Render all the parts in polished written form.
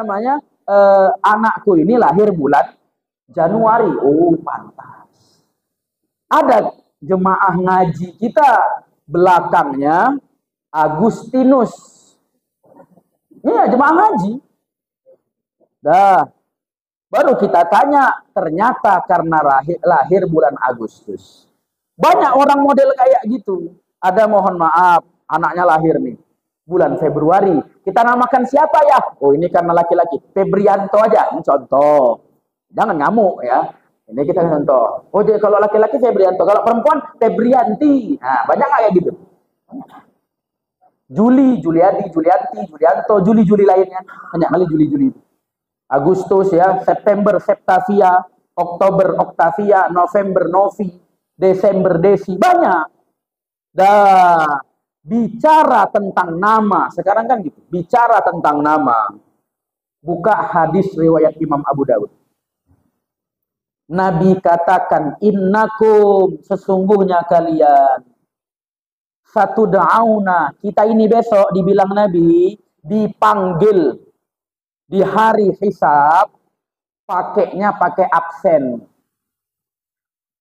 namanya, anakku ini lahir bulan Januari. Oh, pantas. Ada jemaah ngaji kita belakangnya Agustinus. Iya, jemaah ngaji. Dah, baru kita tanya, ternyata karena lahir bulan Agustus. Banyak orang model kayak gitu. Ada, mohon maaf, anaknya lahir nih bulan Februari. Kita namakan siapa ya? Oh, ini karena laki-laki. Febrianto aja, ini contoh. Jangan ngamuk ya. Ini kita contoh. Oh, jadi kalau laki-laki Febrianto, kalau perempuan Febrianti. Nah, banyak kayak gitu. Juli, Juliadi, Julianti, Julianto, Juli lainnya. Banyak kali Juli. Agustus ya, September Septavia, Oktober Octavia, November Novi, Desember Desi, banyak. Dah, bicara tentang nama, sekarang kan gitu, bicara tentang nama. Buka hadis riwayat Imam Abu Dawud. Nabi katakan, innakum, sesungguhnya kalian, satu da'auna, kita ini besok dibilang Nabi, dipanggil di hari hisab, pakainya pakai absen.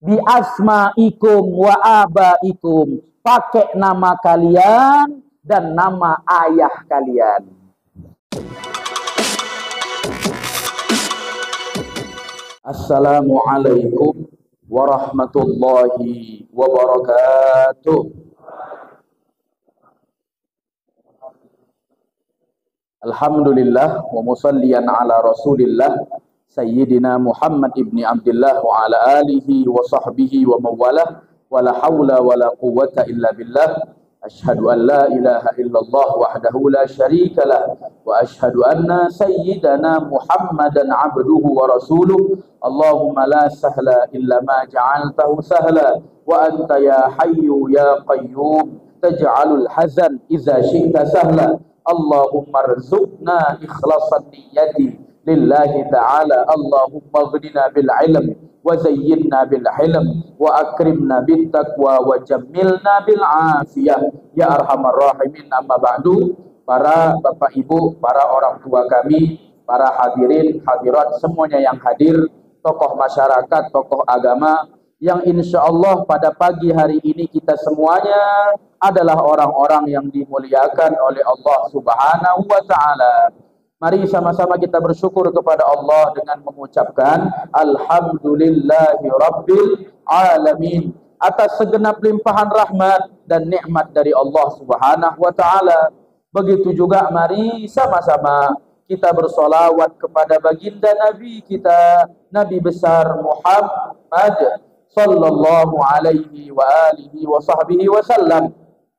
Bi asma'ikum wa abaikum, pakai nama kalian dan nama ayah kalian. Assalamualaikum warahmatullahi wabarakatuh. Alhamdulillah wa musalliyan ala Rasulillah Sayyidina Muhammad ibni Abdullah wa ala alihi wa sahbihi wa mawalah wa la hawla wa la quwwata illa billah. Ashhadu an la ilaha illallah wahdahu la syarika lah wa ashhadu anna sayyidana Muhammadan abduhu wa rasuluh. Allahumma la sahla illa ma ja'altahu sahla wa anta ya hayyu ya qayyum taj'alul hazan iza syi'ta sahla. Allahumma rzuqna ikhlasan niyyati lillahi ta'ala. Allahumma ghnina bil ilm wa zayyinna bil hilm wa akrimna bit taqwa wa jammilna bil afiyah ya arhamar rahimin. Amma ba'du. Para bapak ibu, para orang tua kami, para hadirin hadirat semuanya yang hadir, tokoh masyarakat, tokoh agama, yang insya Allah pada pagi hari ini kita semuanya adalah orang-orang yang dimuliakan oleh Allah Subhanahu wa Ta'ala. Mari sama-sama kita bersyukur kepada Allah dengan mengucapkan Alhamdulillahi Rabbil Alamin atas segenap limpahan rahmat dan nikmat dari Allah Subhanahu wa Ta'ala. Begitu juga mari sama-sama kita bersolawat kepada baginda Nabi kita, Nabi besar Muhammad sallallahu alaihi wa alihi wa sahbihi wasallam.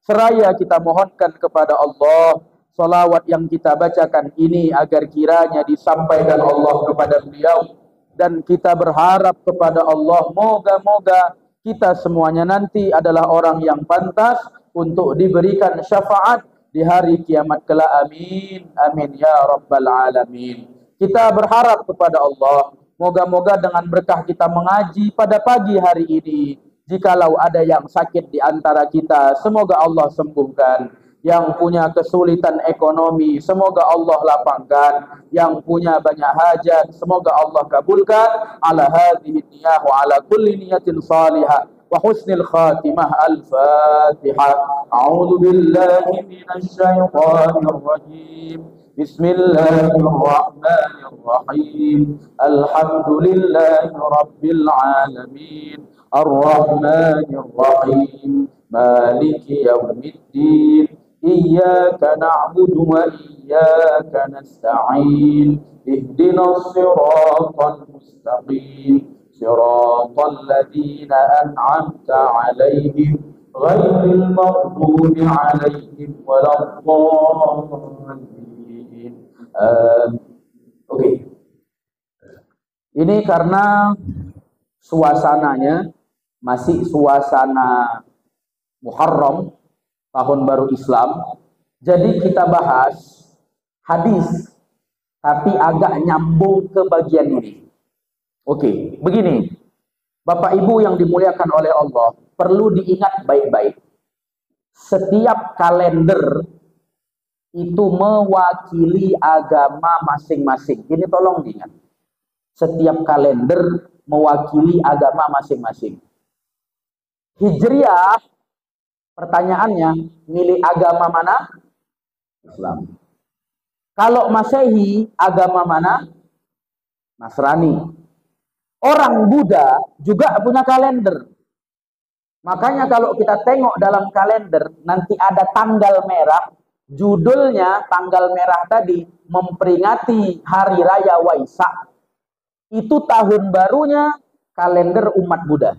Seraya kita mohonkan kepada Allah, salawat yang kita bacakan ini agar kiranya disampaikan Allah kepada beliau. Dan kita berharap kepada Allah, moga-moga kita semuanya nanti adalah orang yang pantas untuk diberikan syafaat di hari kiamat kelak. Amin, amin ya rabbal alamin. Kita berharap kepada Allah, moga-moga dengan berkah kita mengaji pada pagi hari ini, jikalau ada yang sakit di antara kita, semoga Allah sembuhkan. Yang punya kesulitan ekonomi, semoga Allah lapangkan. Yang punya banyak hajat, semoga Allah kabulkan. Ala hadhihi niyah wa ala kulli niyatin salihah wa husnil khatimah. Al-Fatihah. A'udzu billahi minasy syaithanir rajim. Bismillahirrahmanirrahim. Alhamdulillahi rabbil alamin. Ar-Rahmanir-Rahim. Maliki yaumiddin. Iyyaka na'budu wa iyyaka nasta'in. Ihdinas siratal mustaqim. Siratal ladzina an'amta 'alaihim ghairil maghdubi 'alaihim waladdallin. Oke. Ini karena suasananya masih suasana Muharram, tahun baru Islam. Jadi kita bahas hadis, tapi agak nyambung ke bagian ini. Oke, begini. Bapak Ibu yang dimuliakan oleh Allah, perlu diingat baik-baik. Setiap kalender itu mewakili agama masing-masing. Ini tolong diingat. Setiap kalender mewakili agama masing-masing. Hijriah, pertanyaannya, milik agama mana? Islam. Kalau Masehi, agama mana? Nasrani. Orang Buddha juga punya kalender. Makanya kalau kita tengok dalam kalender, nanti ada tanggal merah, judulnya tanggal merah tadi memperingati Hari Raya Waisak. Itu tahun barunya kalender umat Buddha.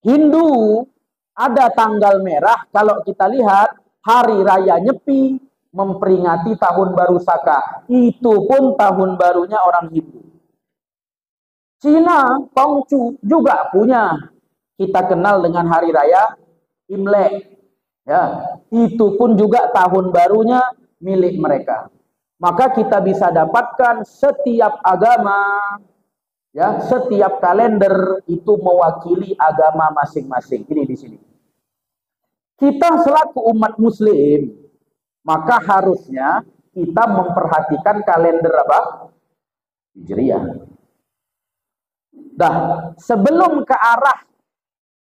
Hindu ada tanggal merah, kalau kita lihat Hari Raya Nyepi memperingati tahun baru Saka. Itu pun tahun barunya orang Hindu. Cina, Kongcu juga punya. Kita kenal dengan Hari Raya Imlek. Ya, itu pun juga tahun barunya milik mereka. Maka kita bisa dapatkan setiap agama, ya, setiap kalender itu mewakili agama masing-masing. Ini di sini. Kita selaku umat muslim, maka harusnya kita memperhatikan kalender apa? Hijriah. Dah, sebelum ke arah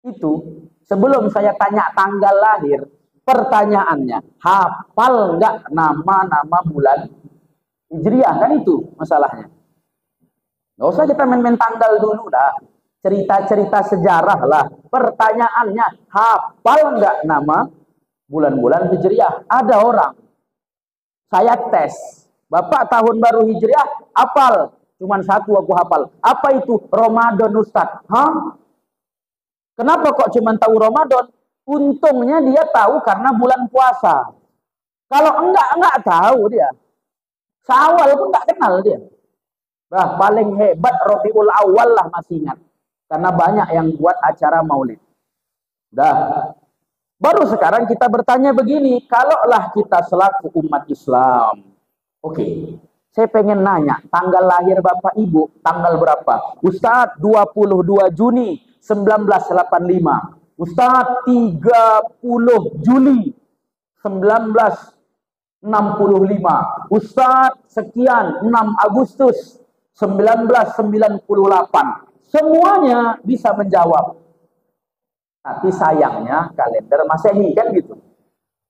itu, sebelum saya tanya tanggal lahir, pertanyaannya, hafal nggak nama-nama bulan Hijriah? Kan itu masalahnya. Nggak usah kita main-main tanggal dulu dah. Cerita-cerita sejarah lah. Pertanyaannya, hafal nggak nama bulan-bulan Hijriah? Ada orang, saya tes, Bapak tahun baru Hijriah, hafal. Cuman satu aku hafal. Apa itu? Ramadan, Ustaz. Hah? Kenapa kok cuma tahu Ramadan? Untungnya dia tahu karena bulan puasa. Kalau enggak tahu dia. Syawal pun enggak kenal dia. Bah, paling hebat Rabiul Awal lah masih ingat. Karena banyak yang buat acara maulid. Dah. Baru sekarang kita bertanya begini, kalaulah kita selaku umat Islam. Oke. Saya pengen nanya, tanggal lahir Bapak Ibu tanggal berapa? Ustadz 22 Juni 1985. Ustadz 30 Juli 1965. Ustadz sekian 6 Agustus 1998. Semuanya bisa menjawab. Tapi sayangnya kalender Masehi kan gitu.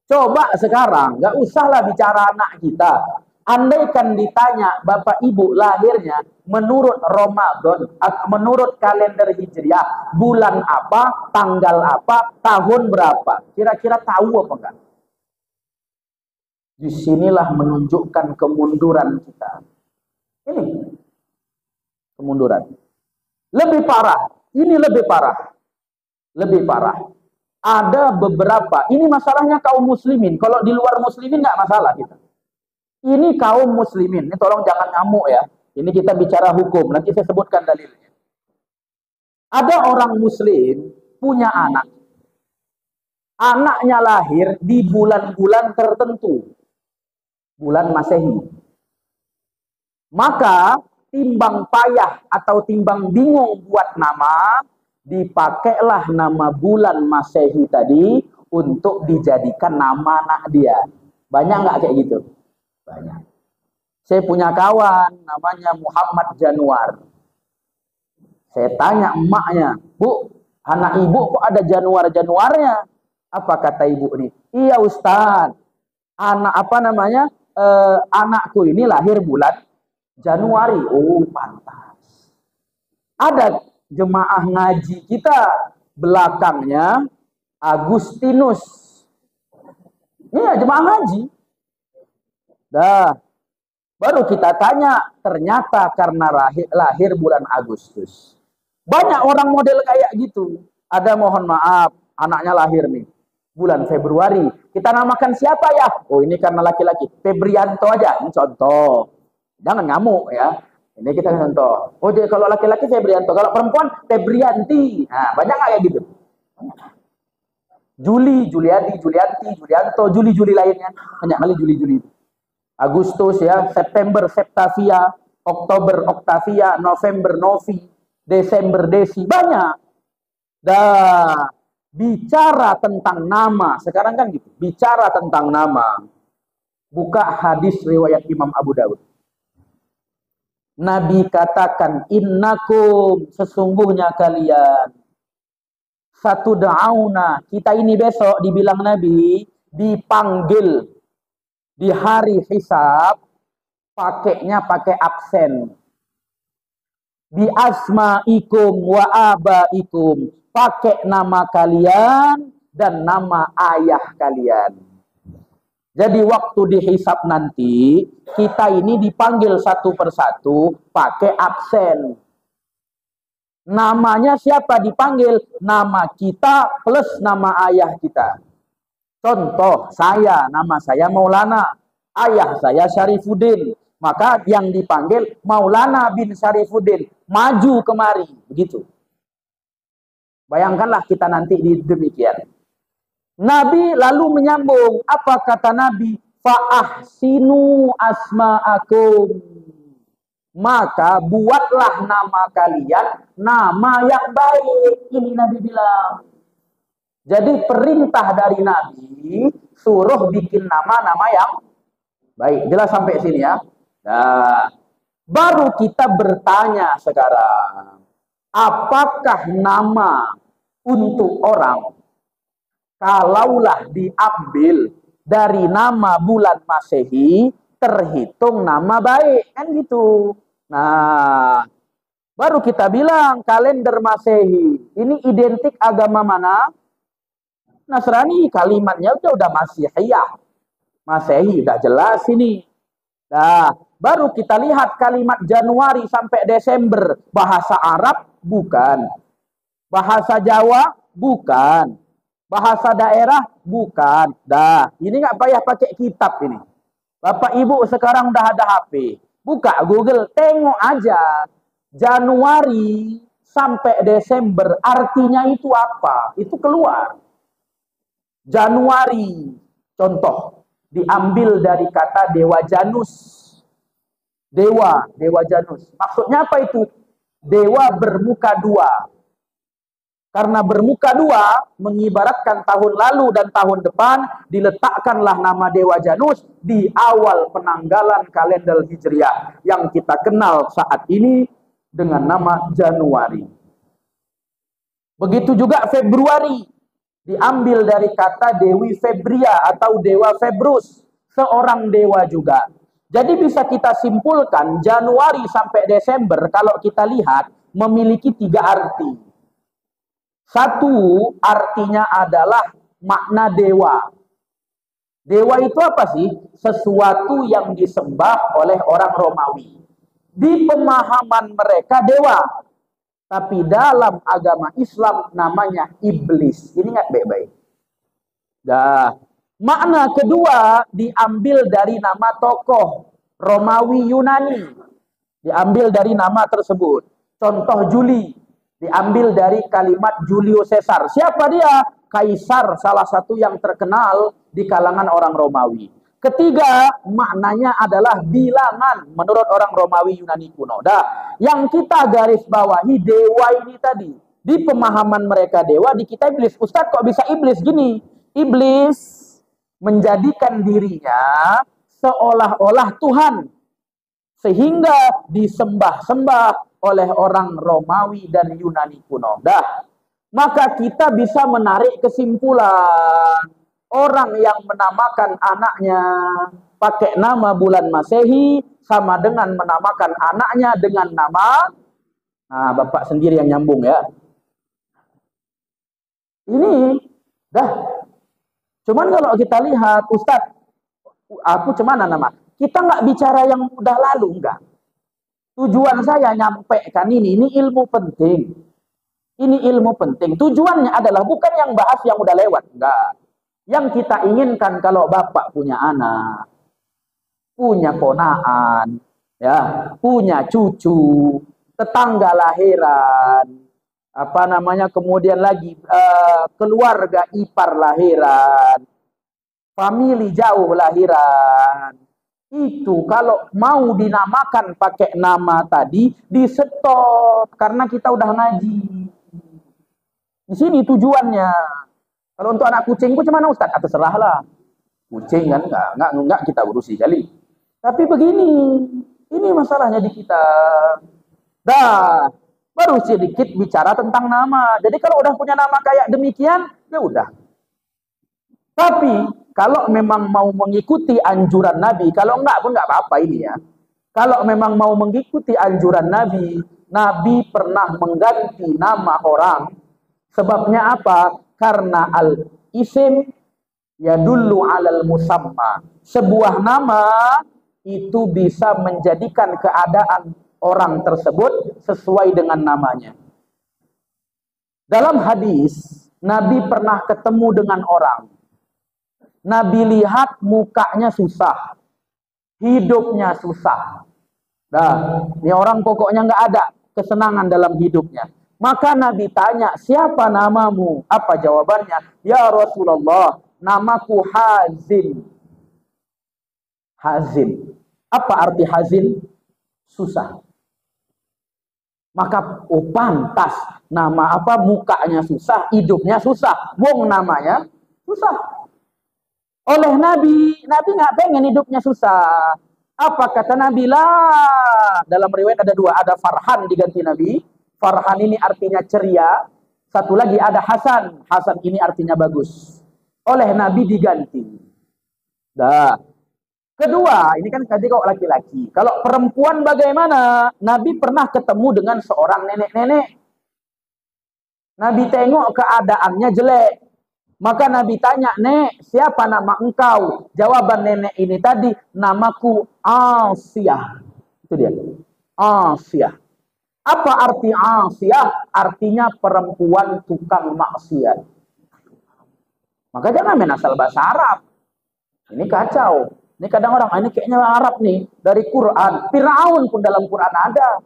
Coba sekarang, nggak usahlah bicara anak kita. Andaikan ditanya Bapak Ibu lahirnya menurut Ramadan, menurut kalender Hijriah, bulan apa, tanggal apa, tahun berapa, kira-kira tahu apa enggak? Disinilah menunjukkan kemunduran kita. Ini kemunduran. Lebih parah, ini lebih parah. Lebih parah. Ada beberapa, ini masalahnya kaum muslimin. Kalau di luar muslimin nggak masalah kita. Ini kaum muslimin, ini tolong jangan ngamuk ya. Ini kita bicara hukum, nanti saya sebutkan dalilnya. Ada orang muslim punya anak. Anaknya lahir di bulan-bulan tertentu. Bulan Masehi. Maka timbang payah atau timbang bingung buat nama, dipakailah nama bulan Masehi tadi untuk dijadikan nama anak dia. Banyak nggak kayak gitu? Banyak. Saya punya kawan namanya Muhammad Januar. Saya tanya emaknya, Bu, anak ibu kok ada Januar-Januarnya? Apa kata ibu ini? Iya Ustaz, anak apa namanya? Anakku ini lahir bulan Januari. Oh pantas. Ada jemaah ngaji kita belakangnya Agustinus. Iya jemaah ngaji. Dah, baru kita tanya, ternyata karena lahir bulan Agustus. Banyak orang model kayak gitu. Ada mohon maaf, anaknya lahir nih, bulan Februari. Kita namakan siapa ya? Oh ini karena laki-laki, Febrianto aja, ini contoh. Jangan ngamuk ya. Ini kita contoh. Oh dia kalau laki-laki Febrianto, kalau perempuan Febrianti. Nah banyak kayak gitu. Juli, Juliadi, Julianti, Julianto, Juli lainnya. Banyak kali Juli. Agustus ya, September Septavia, Oktober Octavia, November Novi, Desember Desi, banyak. Dah bicara tentang nama, sekarang kan gitu, bicara tentang nama. Buka hadis riwayat Imam Abu Dawud. Nabi katakan, innakum, sesungguhnya kalian, satu da'auna, kita ini besok dibilang Nabi, dipanggil di hari hisab, pakainya pakai absen. Bi asma'ikum wa abaikum, pakai nama kalian dan nama ayah kalian. Jadi waktu dihisab nanti, kita ini dipanggil satu persatu pakai absen. Namanya siapa dipanggil? Nama kita plus nama ayah kita. Contoh, nama saya Maulana, ayah saya Syarifuddin. Maka yang dipanggil Maulana bin Syarifuddin, maju kemari, begitu. Bayangkanlah kita nanti demikian. Nabi lalu menyambung, apa kata Nabi? Fa'ahsinu asma'akum. Maka buatlah nama kalian nama yang baik. Ini Nabi bilang. Jadi perintah dari Nabi suruh bikin nama-nama yang baik. Jelas sampai sini ya. Nah, baru kita bertanya sekarang, apakah nama untuk orang kalaulah diambil dari nama bulan Masehi terhitung nama baik, kan gitu. Nah, baru kita bilang kalender Masehi ini identik agama mana? Nasrani, kalimatnya udah Masihiyah. Masehi udah jelas ini. Nah, baru kita lihat kalimat Januari sampai Desember, bahasa Arab bukan, bahasa Jawa bukan, bahasa daerah bukan. Dah, ini nggak payah pakai kitab ini. Bapak Ibu sekarang udah ada HP, buka Google, tengok aja Januari sampai Desember artinya itu apa, itu keluar. Januari, contoh, diambil dari kata Dewa Janus. Dewa Janus. Maksudnya apa itu? Dewa bermuka dua. Karena bermuka dua, mengibaratkan tahun lalu dan tahun depan, diletakkanlah nama Dewa Janus di awal penanggalan kalender Hijriah yang kita kenal saat ini dengan nama Januari. Begitu juga Februari, diambil dari kata Dewi Febria atau Dewa Februs, seorang dewa juga. Jadi bisa kita simpulkan Januari sampai Desember kalau kita lihat memiliki 3 arti. Satu, artinya adalah makna dewa. Dewa itu apa sih? Sesuatu yang disembah oleh orang Romawi. Di pemahaman mereka dewa. Tapi dalam agama Islam namanya iblis. Ini ingat baik-baik. Nah, makna kedua diambil dari nama tokoh Romawi Yunani. Diambil dari nama tersebut. Contoh Juli, diambil dari kalimat Julius Caesar. Siapa dia? Kaisar, salah satu yang terkenal di kalangan orang Romawi. Ketiga, maknanya adalah bilangan menurut orang Romawi Yunani kuno. Dah, yang kita garis bawahi dewa ini tadi. Di pemahaman mereka dewa, di kita iblis. Ustadz kok bisa iblis gini? Iblis menjadikan dirinya seolah-olah Tuhan. Sehingga disembah-sembah oleh orang Romawi dan Yunani kuno. Dah, maka kita bisa menarik kesimpulan. Orang yang menamakan anaknya pakai nama bulan Masehi sama dengan menamakan anaknya dengan nama, nah Bapak sendiri yang nyambung ya. Ini dah. Cuman kalau kita lihat, Ustadz, aku cemana nama? Kita nggak bicara yang udah lalu, enggak. Tujuan saya nyampaikan ini ilmu penting. Ini ilmu penting. Tujuannya adalah bukan yang bahas yang udah lewat, enggak. Yang kita inginkan kalau Bapak punya anak, punya ponaan, ya, punya cucu, tetangga lahiran, apa namanya, kemudian lagi keluarga ipar lahiran, famili jauh lahiran. Itu kalau mau dinamakan pakai nama tadi di stop karena kita udah ngaji. Di sini tujuannya. Kalau untuk anak kucingku cuman Ustaz, terserahlah. Kucing kan enggak kita urusi kali. Tapi begini, ini masalahnya di kita. Dah, baru sedikit bicara tentang nama. Jadi kalau udah punya nama kayak demikian, ya udah. Tapi kalau memang mau mengikuti anjuran Nabi, kalau enggak pun enggak apa-apa ini ya. Kalau memang mau mengikuti anjuran Nabi, Nabi pernah mengganti nama orang. Sebabnya apa? Karena al-isim yadullu alal musamma. Sebuah nama itu bisa menjadikan keadaan orang tersebut sesuai dengan namanya. Dalam hadis, Nabi pernah ketemu dengan orang. Nabi lihat mukanya susah, hidupnya susah. Nah, ini orang pokoknya nggak ada kesenangan dalam hidupnya. Maka Nabi tanya, siapa namamu? Apa jawabannya? Ya Rasulullah, namaku Hazin. Hazin. Apa arti hazin? Susah. Maka pantas nama apa, mukanya susah, hidupnya susah. Wong namanya susah. Oleh Nabi nggak pengen hidupnya susah. Apa kata Nabi? Lah, dalam riwayat ada dua, ada Farhan diganti Nabi. Farhan ini artinya ceria. Satu lagi ada Hasan. Hasan ini artinya bagus. Oleh Nabi diganti. Dah. Kedua, ini kan tadi kok laki-laki. Kalau perempuan bagaimana? Nabi pernah ketemu dengan seorang nenek-nenek. Nabi tengok keadaannya jelek. Maka Nabi tanya, "Nek, siapa nama engkau?" Jawaban nenek ini tadi, "Namaku Asiyah." Itu dia. Asiyah. Apa arti Asiyah? Artinya perempuan tukang maksiat. Maka jangan main asal bahasa Arab. Ini kacau. Ini kadang orang, ini kayaknya Arab nih, dari Quran. Firaun pun dalam Quran ada.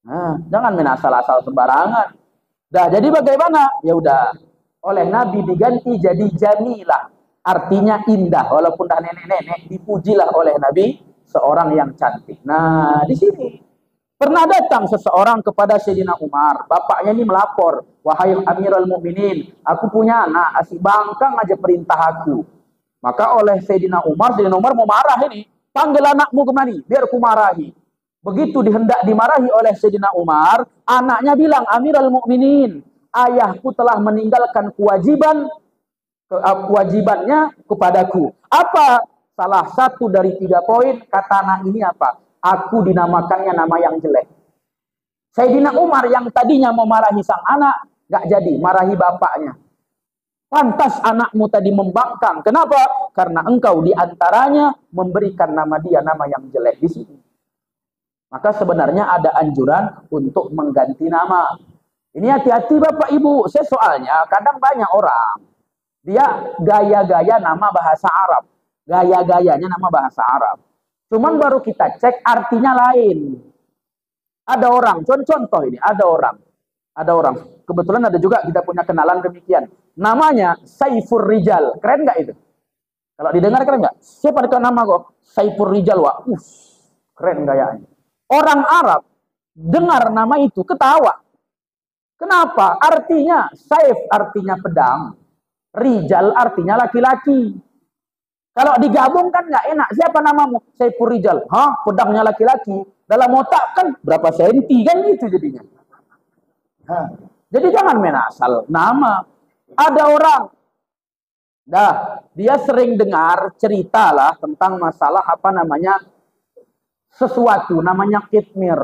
Nah, jangan main asal-asal sembarangan. Dah, jadi bagaimana? Ya udah. Oleh Nabi diganti jadi Jamilah. Artinya indah. Walaupun dah nenek-nenek, dipujilah oleh Nabi seorang yang cantik. Nah, di sini pernah datang seseorang kepada Sayyidina Umar. Bapaknya ini melapor, "Wahai Amirul Mukminin, aku punya anak, asik bangkang aja perintah aku." Maka oleh Sayyidina Umar mau marah ini. "Panggil anakmu kemari, biar ku marahi." Begitu dihendak dimarahi oleh Sayyidina Umar, anaknya bilang, "Amirul Mukminin, ayahku telah meninggalkan kewajibannya kepadaku." Apa? Salah satu dari 3 poin kata anak ini apa? Aku dinamakannya nama yang jelek. Sayyidina Umar yang tadinya mau marahi sang anak, gak jadi, marahi bapaknya. Pantas anakmu tadi membangkang. Kenapa? Karena engkau diantaranya memberikan nama dia nama yang jelek di sini. Maka sebenarnya ada anjuran untuk mengganti nama. Ini hati-hati Bapak Ibu. Saya soalnya kadang banyak orang, dia gaya-gaya nama bahasa Arab. Gaya-gayanya nama bahasa Arab. Cuman baru kita cek artinya lain. Ada orang, contoh ini, ada orang. Kebetulan ada juga kita punya kenalan demikian. Namanya Saifur Rijal. Keren nggak itu? Kalau didengar keren nggak? Siapa itu nama kok? Saifur Rijal. Wah, keren gayanya. Orang Arab dengar nama itu ketawa. Kenapa? Artinya Saif artinya pedang, Rijal artinya laki-laki. Kalau digabung kan nggak enak. Siapa namamu? Saifur Rijal. Hah? Pedangnya laki-laki. Dalam otak kan berapa senti kan gitu jadinya. Nah, jadi jangan main asal nama. Ada orang, dia sering dengar cerita lah tentang masalah apa namanya, sesuatu namanya kitmir.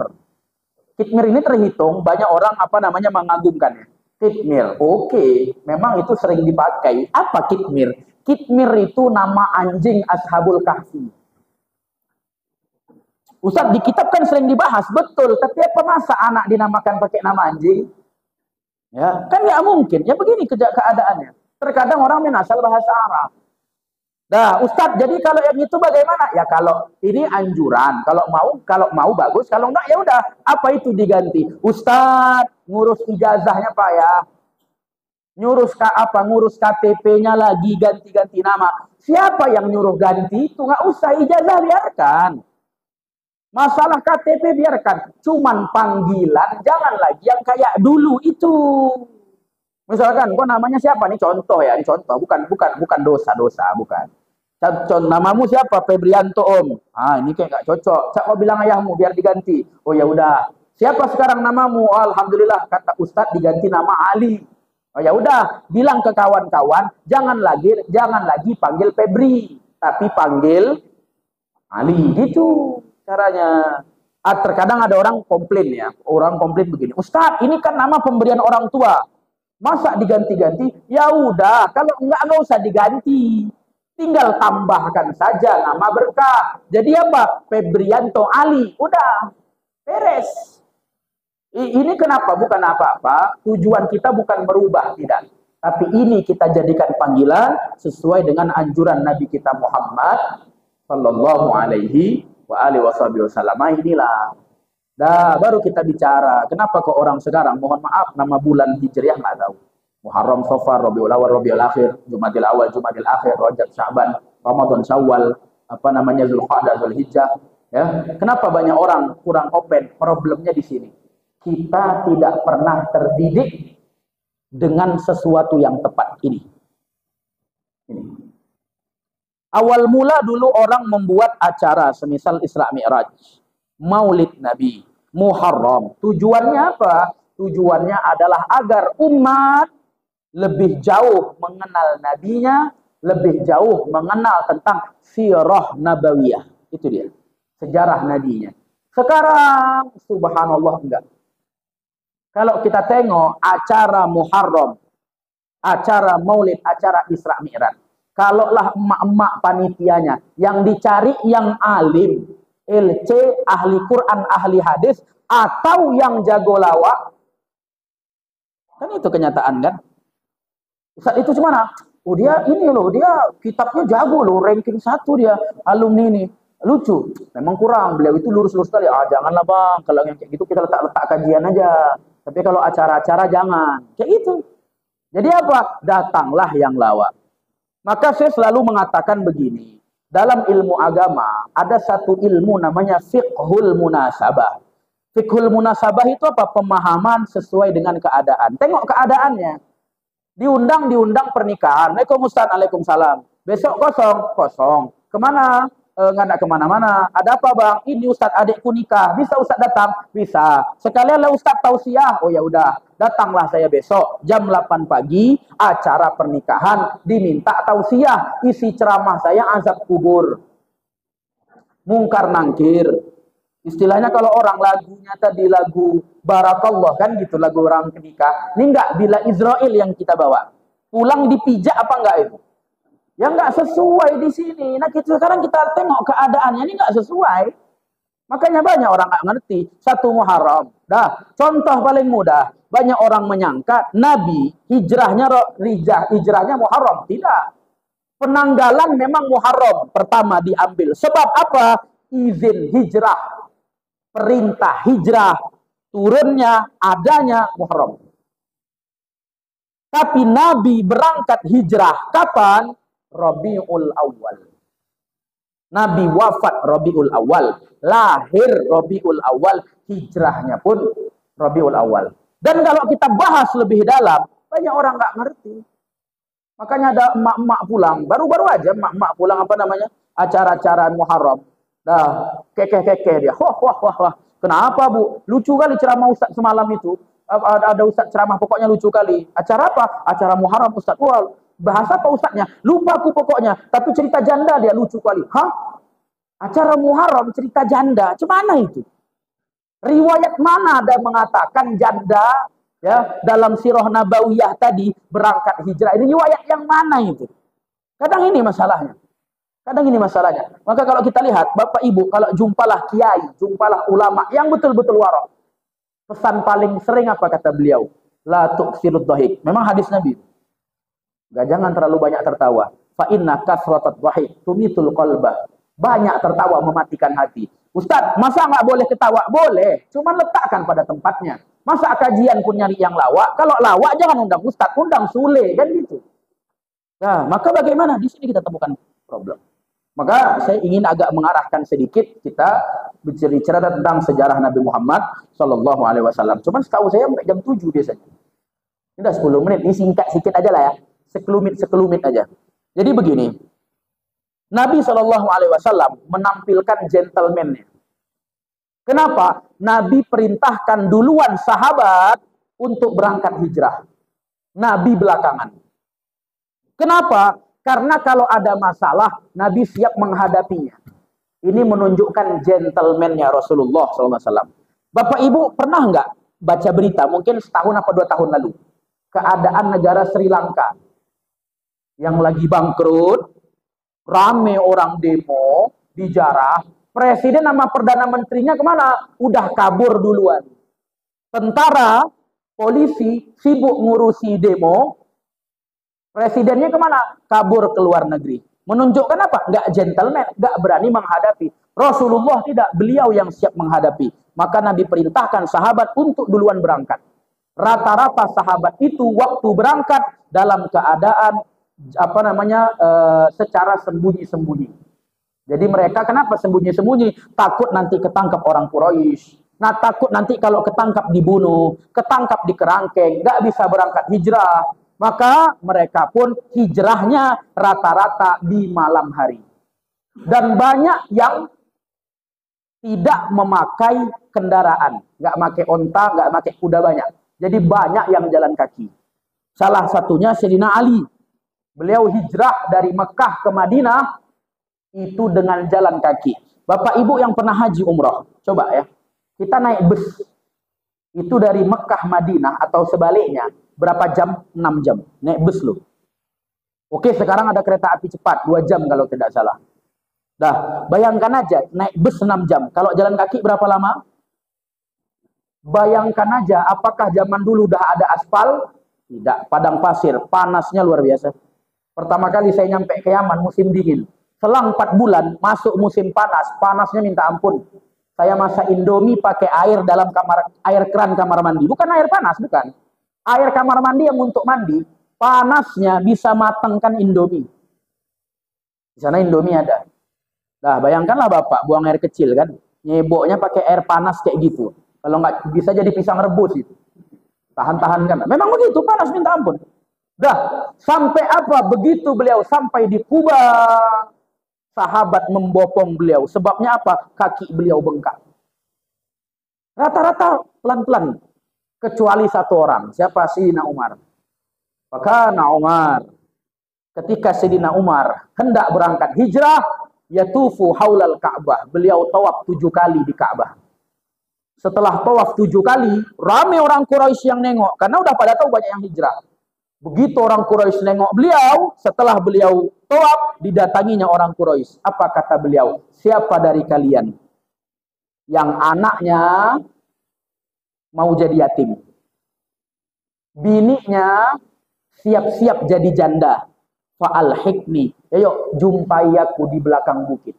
Kitmir ini terhitung banyak orang apa namanya mengagumkannya. Kitmir, oke, memang itu sering dipakai. Apa kitmir? Kitmir itu nama anjing Ashabul Kahfi. Ustaz, di kitab kan sering dibahas, betul. Tapi apa masa anak dinamakan pakai nama anjing? Ya, kan nggak mungkin. Ya begini keadaannya. Terkadang orang main asal bahasa Arab. Nah, Ustadz, jadi kalau yang itu bagaimana? Ya kalau ini anjuran, kalau mau bagus, kalau enggak ya udah, apa itu diganti? Ustadz, ngurus ijazahnya Pak ya. Ngurus KTP-nya lagi ganti-ganti nama. Siapa yang nyuruh ganti itu? Nggak usah, ijazah biarkan. Masalah KTP biarkan, cuman panggilan jangan lagi yang kayak dulu itu. Misalkan, kok namanya siapa? Ini contoh ya, ini contoh, bukan dosa-dosa, bukan. Namamu siapa? Febrianto Om. Ah, ini kayak nggak cocok. Cak mau bilang ayahmu biar diganti. Oh ya udah. Siapa sekarang namamu? Oh, alhamdulillah kata Ustadz diganti nama Ali. Oh ya udah, bilang ke kawan-kawan jangan lagi panggil Febri, tapi panggil Ali. Gitu caranya. Terkadang ada orang komplain ya. Orang komplain begini. Ustadz, ini kan nama pemberian orang tua. Masa diganti-ganti? Ya udah, kalau enggak usah diganti. Tinggal tambahkan saja nama berkah. Jadi apa? Febrianto Ali. Udah. Beres. Ini kenapa? Bukan apa-apa. Tujuan kita bukan merubah. Tidak. Tapi ini kita jadikan panggilan sesuai dengan anjuran Nabi kita Muhammad sallallahu alaihi wa alihi wasallam. Inilah. Dah, baru kita bicara. Kenapa kok orang sekarang, mohon maaf, nama bulan Hijriah nggak tahu. Muharram, Safar, Rabiul Awal, Rabiul Akhir, Jumadil Awal, Jumadil Akhir, Rajab, Sya'ban, Ramadan, Syawal, Zulqa'dah, Zulhijjah. Ya, kenapa banyak orang kurang open? Problemnya di sini. Kita tidak pernah terdidik dengan sesuatu yang tepat ini. Awal mula dulu orang membuat acara semisal Isra Mi'raj, Maulid Nabi, Muharram. Tujuannya apa? Tujuannya adalah agar umat lebih jauh mengenal nabinya, lebih jauh mengenal tentang sirah nabawiyah. Itu dia, sejarah nabinya. Sekarang subhanallah enggak. Kalau kita tengok acara Muharram, acara Maulid, acara Isra Mi'raj, kalaulah emak-emak panitianya yang dicari yang alim, LC, ahli Quran, ahli hadis, atau yang jago lawak, kan itu kenyataan kan? Ustaz itu gimana? Oh dia ini loh, dia kitabnya jago loh, ranking 1 dia, alumni ini. Lucu, memang kurang, beliau itu lurus-lurus sekali. Ah janganlah bang, kalau yang kayak gitu kita letak kajian aja. Tapi kalau acara-acara jangan, kayak gitu. Jadi apa? Datanglah yang lawak. Maka saya selalu mengatakan begini, dalam ilmu agama ada satu ilmu namanya fiqhul munasabah. Fiqhul munasabah itu apa? Pemahaman sesuai dengan keadaan. Tengok keadaannya. Diundang pernikahan. Waalaikumsalam. Besok kosong. Kemana? Nggak ada kemana-mana. Ada apa bang? Ini Ustadz adikku nikah. Bisa Ustadz datang? Bisa. Sekalian lah Ustadz tausiah. Oh ya udah. Datanglah saya besok jam 8 pagi. Acara pernikahan. Diminta tausiah. Isi ceramah saya azab kubur. Mungkar nangkir. Istilahnya kalau orang lagunya tadi lagu Barakallah kan gitu, lagu orang nikah. Ini enggak bila Israel yang kita bawa. Pulang dipijak apa enggak itu? Ya enggak sesuai di sini. Nah sekarang kita tengok keadaannya ini enggak sesuai. Makanya banyak orang enggak ngerti. Satu Muharram. Dah, contoh paling mudah. Banyak orang menyangka Nabi hijrahnya Muharram. Tidak. Penanggalan memang Muharram pertama diambil. Sebab apa? Izin hijrah. Perintah hijrah, turunnya, adanya Muharram. Tapi Nabi berangkat hijrah kapan? Rabiul Awal. Nabi wafat Rabiul Awal, lahir Rabiul Awal, hijrahnya pun Rabiul Awal. Dan kalau kita bahas lebih dalam, banyak orang nggak ngerti. Makanya ada emak-emak pulang, baru-baru aja emak-emak pulang acara-acara Muharram. Dah, kekeh-kekeh dia. Wah. Kenapa, Bu? Lucu kali ceramah Ustaz semalam itu. Ada Ustaz ceramah pokoknya lucu kali. Acara apa? Acara Muharram Ustaz. Wah, bahasa apa Ustaznya? Lupa aku pokoknya. Tapi cerita janda dia lucu kali. Hah? Acara Muharram cerita janda. Cemana itu? Riwayat mana ada mengatakan janda ya dalam sirah nabawiyah tadi berangkat hijrah? Ini riwayat yang mana itu? Kadang ini masalahnya. Maka kalau kita lihat, Bapak Ibu, kalau jumpalah kiai, jumpalah ulama yang betul-betul warok. Pesan paling sering apa kata beliau? La tuksirud dhahik. Memang hadis Nabi. Jangan terlalu banyak tertawa. Fa inna kasratat dhahik tumitul qalbah. Banyak tertawa mematikan hati. Ustaz, masa nggak boleh ketawa? Boleh. Cuman letakkan pada tempatnya. Masa kajian pun nyari yang lawak? Kalau lawak jangan undang Ustaz, undang Sule. Kan gitu. Nah, maka bagaimana? Di sini kita temukan problem. Maka saya ingin agak mengarahkan sedikit kita berbicara tentang sejarah Nabi Muhammad Sallallahu Alaihi Wasallam. Cuman setahu saya sampai jam 7 biasanya. Ini udah 10 menit. Ini singkat sedikit aja lah ya. Sekelumit aja. Jadi begini. Nabi SAW menampilkan gentleman-nya. Kenapa? Nabi perintahkan duluan sahabat untuk berangkat hijrah. Nabi belakangan. Kenapa? Karena kalau ada masalah, Nabi siap menghadapinya. Ini menunjukkan gentleman-nya Rasulullah SAW. Bapak Ibu pernah nggak baca berita, mungkin setahun apa 2 tahun lalu, keadaan negara Sri Lanka yang lagi bangkrut, rame orang demo, dijarah, presiden sama perdana menterinya kemana? Udah kabur duluan. Tentara, polisi sibuk ngurusi demo, presidennya kemana? Kabur ke luar negeri. Menunjukkan apa? Nggak gentleman, nggak berani menghadapi. Rasulullah tidak, beliau yang siap menghadapi. Maka Nabi perintahkan sahabat untuk duluan berangkat. Rata-rata sahabat itu waktu berangkat dalam keadaan secara sembunyi-sembunyi. Jadi mereka kenapa sembunyi-sembunyi? Takut nanti ketangkap orang Quraisy. Nah, takut nanti kalau ketangkap dibunuh, ketangkap di kerangkeng, nggak bisa berangkat hijrah. Maka mereka pun hijrahnya rata-rata di malam hari. Dan banyak yang tidak memakai kendaraan. Nggak pakai onta, nggak pakai kuda banyak. Jadi banyak yang jalan kaki. Salah satunya Sayyidina Ali. Beliau hijrah dari Mekah ke Madinah itu dengan jalan kaki. Bapak Ibu yang pernah haji umrah, coba ya. Kita naik bus. Itu dari Mekah Madinah atau sebaliknya. Berapa jam? 6 jam. Naik bus loh. Oke, sekarang ada kereta api cepat. 2 jam kalau tidak salah. Dah, bayangkan aja. Naik bus 6 jam. Kalau jalan kaki berapa lama? Bayangkan aja. Apakah zaman dulu udah ada aspal? Tidak. Padang pasir. Panasnya luar biasa. Pertama kali saya nyampe ke Yaman musim dingin. Selang 4 bulan masuk musim panas. Panasnya minta ampun. Saya masak Indomie pakai air dalam air keran kamar mandi. Bukan air panas, bukan. Air kamar mandi yang untuk mandi, panasnya bisa matangkan Indomie. Di sana Indomie ada. Nah, bayangkanlah Bapak buang air kecil kan, nyeboknya pakai air panas kayak gitu. Kalau nggak bisa jadi pisang rebus itu. Tahan-tahan kan. Memang begitu, panas minta ampun. Dah, sampai apa? Begitu beliau sampai di Kuba, sahabat membopong beliau. Sebabnya apa? Kaki beliau bengkak. Rata-rata pelan-pelan. Kecuali satu orang. Siapa? Sayyidina Umar. Maka Umar. Ketika Sayyidina Umar hendak berangkat hijrah, yatufu haulal Ka'bah. Beliau tawaf 7 kali di Ka'bah. Setelah tawaf 7 kali, ramai orang Quraisy yang nengok. Karena udah pada tahu banyak yang hijrah. Begitu orang Quraisy nengok beliau, setelah beliau tawaf, didatanginya orang Quraisy. Apa kata beliau? Siapa dari kalian yang anaknya mau jadi yatim, bininya siap-siap jadi janda, fa'alhikni, ayo jumpai aku di belakang bukit.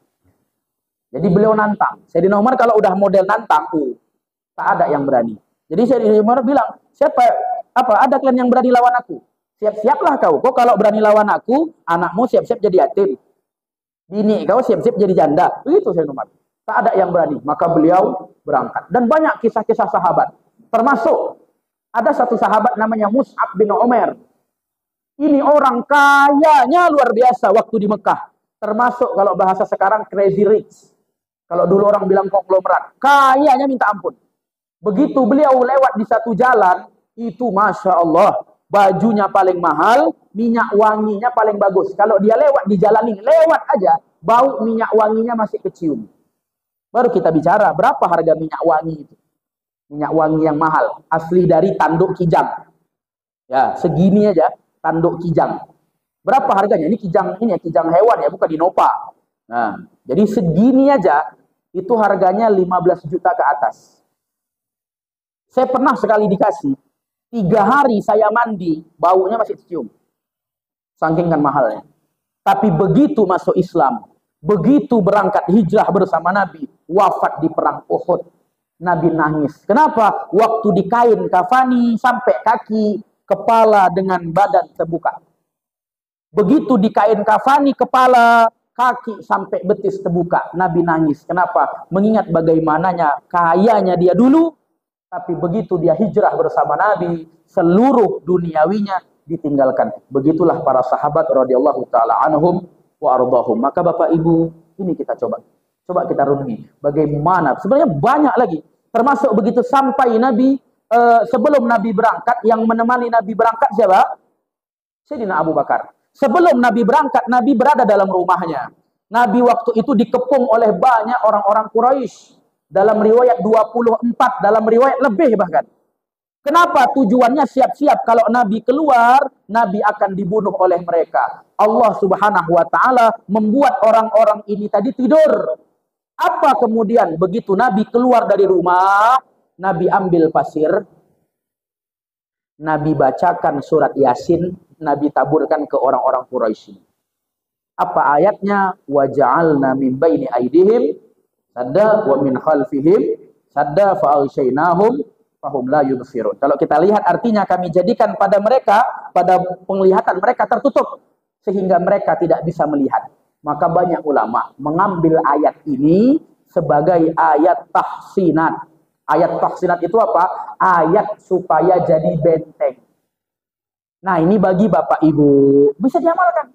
Jadi beliau nantang. Sayyidina Umar kalau udah model nantang, tak ada yang berani. Jadi Sayyidina Umar bilang, ada kalian yang berani lawan aku? Siap-siaplah kau. Kau kalau berani lawan aku, anakmu siap-siap jadi yatim, bini kau siap-siap jadi janda. Begitu Sayyidina Umar. Tak ada yang berani. Maka beliau berangkat. Dan banyak kisah-kisah sahabat. Termasuk ada satu sahabat namanya Mus'ab bin Umair. Ini orang kayanya luar biasa waktu di Mekah. Termasuk kalau bahasa sekarang crazy rich. Kalau dulu orang bilang konglomerat. Kayanya minta ampun. Begitu beliau lewat di satu jalan, itu Masya Allah. Bajunya paling mahal, minyak wanginya paling bagus. Kalau dia lewat di jalan ini, lewat aja, bau minyak wanginya masih kecium. Baru kita bicara, berapa harga minyak wangi itu? Minyak wangi yang mahal, asli dari tanduk kijang. Ya, segini aja, tanduk kijang. Berapa harganya? Ini kijang hewan ya, bukan dinopa. Nah, jadi segini aja, itu harganya 15 juta ke atas. Saya pernah sekali dikasih, 3 hari saya mandi, baunya masih cium. Saking kan mahalnya. Tapi begitu masuk Islam, begitu berangkat hijrah bersama Nabi, wafat di perang Uhud, Nabi nangis. Kenapa? Waktu di kain kafani sampai kaki, kepala dengan badan terbuka. Begitu di kain kafani, kepala, kaki sampai betis terbuka, Nabi nangis. Kenapa? Mengingat bagaimananya kayanya dia dulu, tapi begitu dia hijrah bersama Nabi, seluruh duniawinya ditinggalkan. Begitulah para sahabat radhiyallahu taala anhum wa ardahum. Maka Bapak Ibu, ini kita coba kita renungi. Bagaimana? Sebenarnya banyak lagi. Termasuk begitu sampai Nabi sebelum Nabi berangkat, yang menemani Nabi berangkat siapa? Sayyidina Abu Bakar. Sebelum Nabi berangkat, Nabi berada dalam rumahnya. Nabi waktu itu dikepung oleh banyak orang-orang Quraisy. Dalam riwayat 24, dalam riwayat lebih bahkan. Kenapa? Tujuannya siap-siap kalau Nabi keluar, Nabi akan dibunuh oleh mereka. Allah Subhanahu wa taala membuat orang-orang ini tadi tidur. Apa kemudian begitu Nabi keluar dari rumah, Nabi ambil pasir, Nabi bacakan surat Yasin, Nabi taburkan ke orang-orang Quraisy. Apa ayatnya? Wa ja'alna min baini aydihim sadda wa min khalfihim sadda fa aghshaynahum fahum la yubsirun. Kalau kita lihat artinya, kami jadikan pada mereka, pada penglihatan mereka tertutup sehingga mereka tidak bisa melihat. Maka banyak ulama mengambil ayat ini sebagai ayat tahsinat. Ayat tahsinat itu apa? Ayat supaya jadi benteng. Nah, ini bagi Bapak Ibu bisa diamalkan.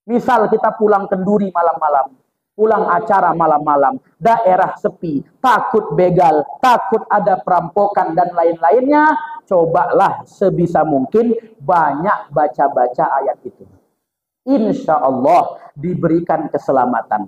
Misal kita pulang kenduri malam-malam, pulang acara malam-malam, daerah sepi, takut begal, takut ada perampokan dan lain-lainnya, cobalah sebisa mungkin banyak baca-baca ayat itu. Insya Allah diberikan keselamatan.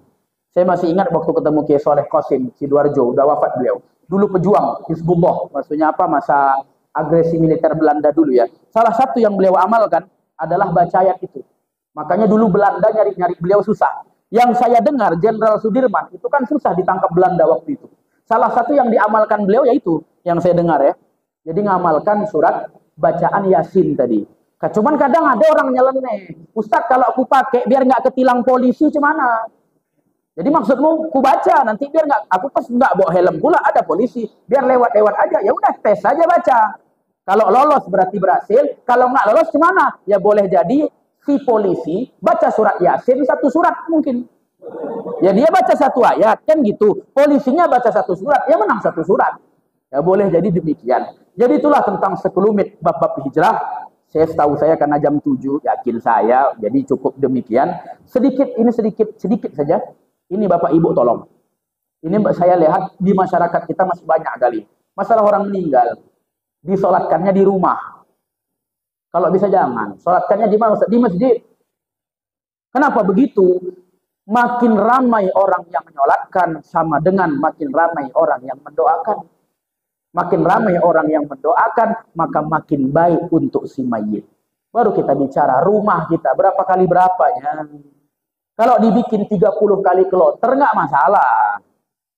Saya masih ingat waktu ketemu Kiai Soleh Qasim Sidoarjo, udah wafat beliau. Dulu pejuang Hizbullah, maksudnya apa, masa agresi militer Belanda dulu ya. Salah satu yang beliau amalkan adalah baca ayat itu. Makanya dulu Belanda nyari-nyari beliau susah. Yang saya dengar Jenderal Sudirman itu kan susah ditangkap Belanda waktu itu. Salah satu yang diamalkan beliau yaitu yang saya dengar ya. Jadi ngamalkan surat bacaan Yasin tadi. Cuman kadang ada orang nyeleneh. Ustadz, kalau aku pakai biar nggak ketilang polisi gimana? Jadi maksudmu ku baca nanti biar nggak, aku pas nggak bawa helm pula ada polisi, biar lewat-lewat aja. Ya udah tes aja baca. Kalau lolos berarti berhasil. Kalau nggak lolos gimana? Ya boleh jadi si polisi baca surat Yasin satu surat mungkin. Ya dia baca satu ayat kan gitu. Polisinya baca satu surat, ya menang satu surat. Ya boleh jadi demikian. Jadi itulah tentang sekelumit bab-bab hijrah. Saya tahu saya karena jam 7, yakin saya, jadi cukup demikian. Sedikit, ini sedikit saja. Ini Bapak Ibu tolong. Ini saya lihat di masyarakat kita masih banyak kali. Masalah orang meninggal, disolatkannya di rumah. Kalau bisa jangan, solatkannya di mana? Di masjid. Kenapa begitu? Makin ramai orang yang menyolatkan sama dengan makin ramai orang yang mendoakan. Makin ramai orang yang mendoakan, maka makin baik untuk si mayit. Baru kita bicara rumah kita, berapa kali berapanya. Kalau dibikin 30 kali kloter, nggak masalah.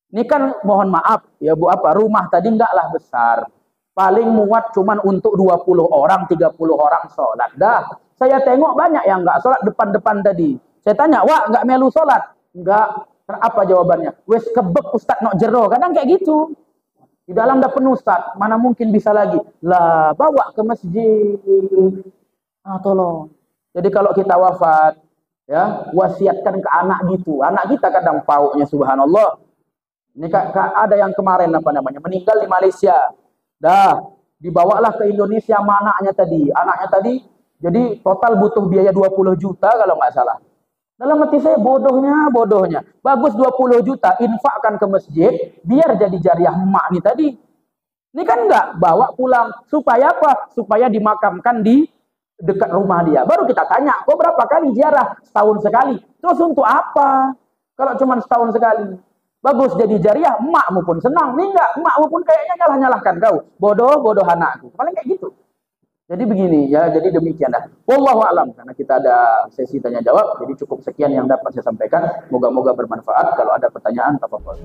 Ini kan mohon maaf, ya Bu, rumah tadi nggaklah besar. Paling muat cuman untuk 20 orang, 30 orang sholat. Dah, saya tengok banyak yang nggak sholat depan-depan tadi. Saya tanya, wah nggak melu sholat? Nggak. Apa jawabannya? Wes kebek Ustadz nok jero, kadang kayak gitu. Di dalam dah penuh Ustaz, mana mungkin bisa lagi. Lah, bawa ke masjid. Tolong. Jadi kalau kita wafat, ya, wasiatkan ke anak gitu. Anak kita kadang pauknya subhanallah. Ini ada yang kemarin meninggal di Malaysia. Dah, dibawalah ke Indonesia sama anaknya tadi. Anaknya tadi, jadi total butuh biaya 20 juta kalau nggak salah. Dalam hati saya bodohnya. Bagus 20 juta, infakkan ke masjid, biar jadi jariah emak nih tadi. Ini kan enggak, bawa pulang. Supaya apa? Supaya dimakamkan di dekat rumah dia. Baru kita tanya, kok berapa kali ziarah? Setahun sekali. Terus untuk apa? Kalau cuma setahun sekali. Bagus jadi jariah, emakmu pun senang. Ini enggak, emakmu pun kayaknya nyalah-nyalahkan kau. Bodoh anakku. Paling kayak gitu. Jadi begini ya, jadi demikian dah. Wallahu a'lam, karena kita ada sesi tanya jawab, jadi cukup sekian yang dapat saya sampaikan. Moga-moga bermanfaat. Kalau ada pertanyaan, tafadhol.